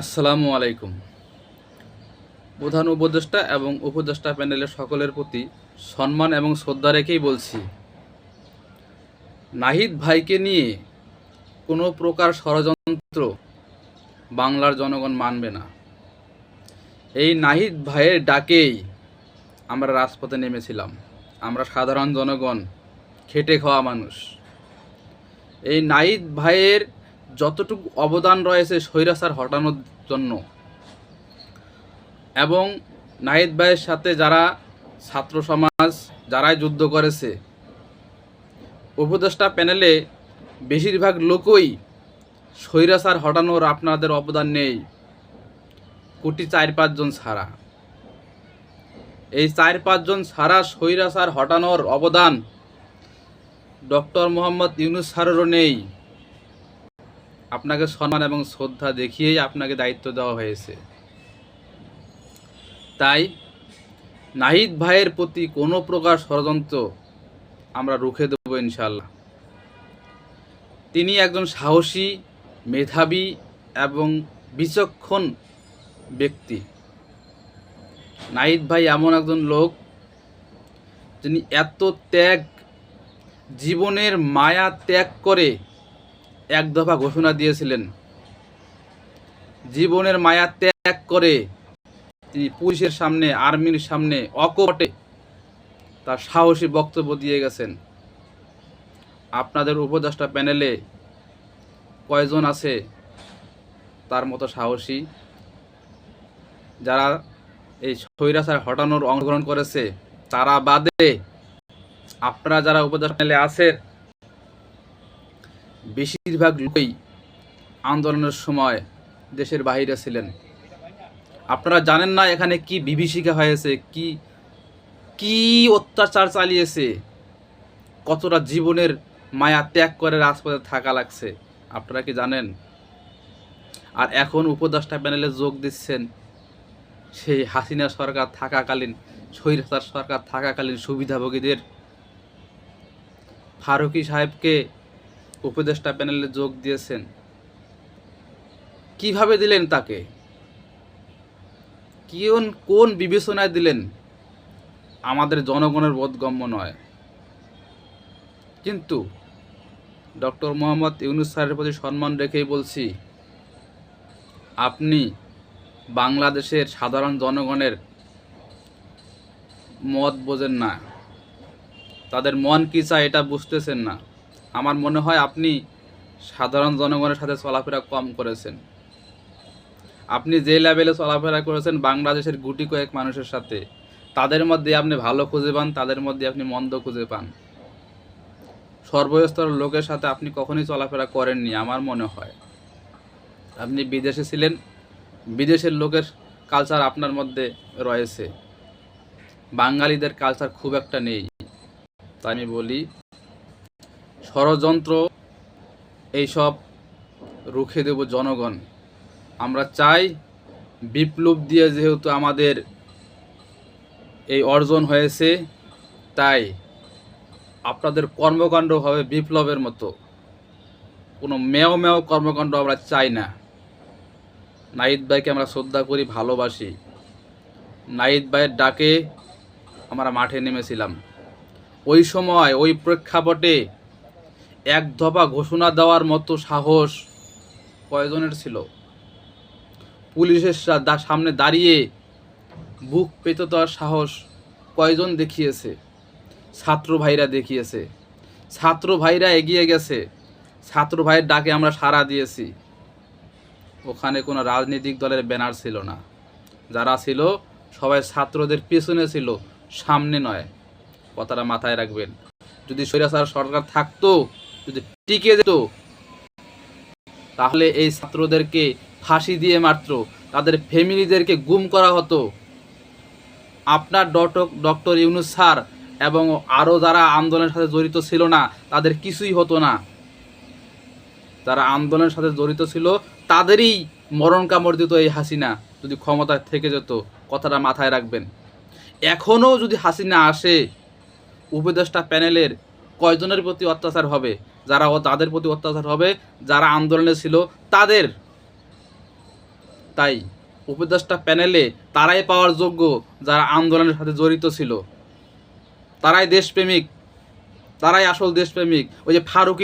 আসসালামু আলাইকুম। প্রধান উপদেষ্টা এবং উপদেষ্টা প্যানেলের সকলের প্রতি সম্মান এবং শ্রদ্ধা রেখেই বলছি, নাহিদ ভাইকে নিয়ে কোনো প্রকার ষড়যন্ত্র বাংলার জনগণ মানবে না। এই নাহিদ ভাইয়ের ডাকেই আমরা রাজপথে নেমেছিলাম। আমরা সাধারণ জনগণ, খেটে খাওয়া মানুষ। এই নাহিদ ভাইয়ের যতটুকু অবদান রয়েছে স্বৈরাচার হটানোর জন্য, এবং নাহিদ ভাইয়ের সাথে যারা ছাত্র সমাজ যারাই যুদ্ধ করেছে, উপদেষ্টা প্যানেলে বেশিরভাগ লোকই স্বৈরাচার হটানোর আপনাদের অবদান নেই, কোটি 4-5 জন ছাড়া। এই 4-5 জন ছাড়া স্বৈরাচার হটানোর অবদান ডক্টর মোহাম্মদ ইউনূস স্যারেরও নেই। আপনাকে সম্মান এবং শ্রদ্ধা দেখিয়েই আপনাকে দায়িত্ব দেওয়া হয়েছে। তাই নাহিদ ভাইয়ের প্রতি কোনো প্রকার ষড়যন্ত্র আমরা রুখে দেব ইনশাল্লাহ। তিনি একজন সাহসী, মেধাবী এবং বিচক্ষণ ব্যক্তি। নাহিদ ভাই এমন একজন লোক যিনি এত ত্যাগ, জীবনের মায়া ত্যাগ করে এক দফা ঘোষণা দিয়েছিলেন। জীবনের মায়া ত্যাগ করে তিনি পুলিশের সামনে, আর্মির সামনে অকপটে তার সাহসী বক্তব্য দিয়ে গেছেন। আপনাদের উপদেষ্টা প্যানেলে কয়জন আছে তার মতো সাহসী, যারা এই স্বৈরাচার হটানোর অংশগ্রহণ করেছে? তারা বাদে আপনারা যারা উপদেষ্টা প্যানেলে আছেন, বেশিরভাগ লোকই আন্দোলনের সময় দেশের বাইরে ছিলেন। আপনারা জানেন না এখানে কি বিভীষিকা হয়েছে, কি কি অত্যাচার চালিয়েছে, কতটা জীবনের মায়া ত্যাগ করে রাজপথে থাকা লাগছে। আপনারা কি জানেন? আর এখন উপদেষ্টা প্যানেলে যোগ দিচ্ছেন সেই হাসিনা সরকার থাকাকালীন, স্বৈরাচার সরকার থাকাকালীন সুবিধাভোগীদের। ফারুকী সাহেবকে উপদেষ্টা প্যানেলে যোগ দিয়েছেন, কিভাবে দিলেন তাকে? কোন বিবেচনায় দিলেন আমাদের জনগণের বোধগম্য নয়। কিন্তু ডক্টর মোহাম্মদ ইউনূস স্যারের প্রতি সম্মান রেখেই বলছি, আপনি বাংলাদেশের সাধারণ জনগণের মত বোঝেন না, তাদের মন কী চায় এটা বুঝতেছেন না। আমার মনে হয় আপনি সাধারণ জনগণের সাথে চলাফেরা কম করেছেন। আপনি যে লেভেলে চলাফেরা করেছেন বাংলাদেশের গুটি কয়েক মানুষের সাথে, তাদের মধ্যে আপনি ভালো খুঁজে পান, তাদের মধ্যে আপনি মন্দ খুঁজে পান। সর্বস্তরের লোকের সাথে আপনি কখনোই চলাফেরা করেননি আমার মনে হয়। আপনি বিদেশে ছিলেন, বিদেশের লোকের কালচার আপনার মধ্যে রয়েছে, বাঙালিদের কালচার খুব একটা নেই। তাই আমি বলি, ষড়যন্ত্র এইসব রুখে দেব জনগণ। আমরা চাই বিপ্লব দিয়ে যেহেতু আমাদের এই অর্জন হয়েছে, তাই আপনাদের কর্মকাণ্ড হবে বিপ্লবের মতো। কোনো মেয় মেয় কর্মকাণ্ড আমরা চাই না। নাহিদ ভাইকে আমরা শ্রদ্ধা করি, ভালোবাসি। নাহিদ ভাইয়ের ডাকে আমরা মাঠে নেমেছিলাম। ওই সময় ওই প্রেক্ষাপটে এক দফা ঘোষণা দেওয়ার মতো সাহস কয়জনের ছিল? পুলিশের সামনে দাঁড়িয়ে বুক পেতে দেওয়ার সাহস কয়জন দেখিয়েছে? ছাত্র ভাইরা দেখিয়েছে, ছাত্র ভাইরা এগিয়ে গেছে, ছাত্র ভাইয়ের ডাকে আমরা সাড়া দিয়েছি। ওখানে কোনো রাজনৈতিক দলের ব্যানার ছিল না, যারা ছিল সবাই ছাত্রদের পেছনে ছিল, সামনে নয়। কথাটা মাথায় রাখবেন। যদি স্বৈরাচার সরকার থাকতো, যদি টিকে যেত, তাহলে এই ছাত্রদেরকে ফাঁসি দিয়ে মাত্র তাদের ফ্যামিলিদেরকে গুম করা হতো। আপনার ডক্টর ইউনূস স্যার এবং আরও যারা আন্দোলনের সাথে জড়িত ছিল না, তাদের কিছুই হতো না। যারা আন্দোলনের সাথে জড়িত ছিল তাদেরই মরণ কামড় দিত এই হাসিনা, যদি ক্ষমতা থেকে যেত। কথাটা মাথায় রাখবেন। এখনও যদি হাসিনা আসে, উপদেষ্টা প্যানেলের কয়জনের প্রতি অত্যাচার হবে? যারা তাদের প্রতি অত্যাচার হবে যারা আন্দোলনে ছিল তাদের। তাই উপদেষ্টা প্যানেলে তারাই পাওয়ার যোগ্য যারা আন্দোলনের সাথে জড়িত ছিল, তারাই দেশপ্রেমিক, তারাই আসল দেশপ্রেমিক। ওই যে ফারুকী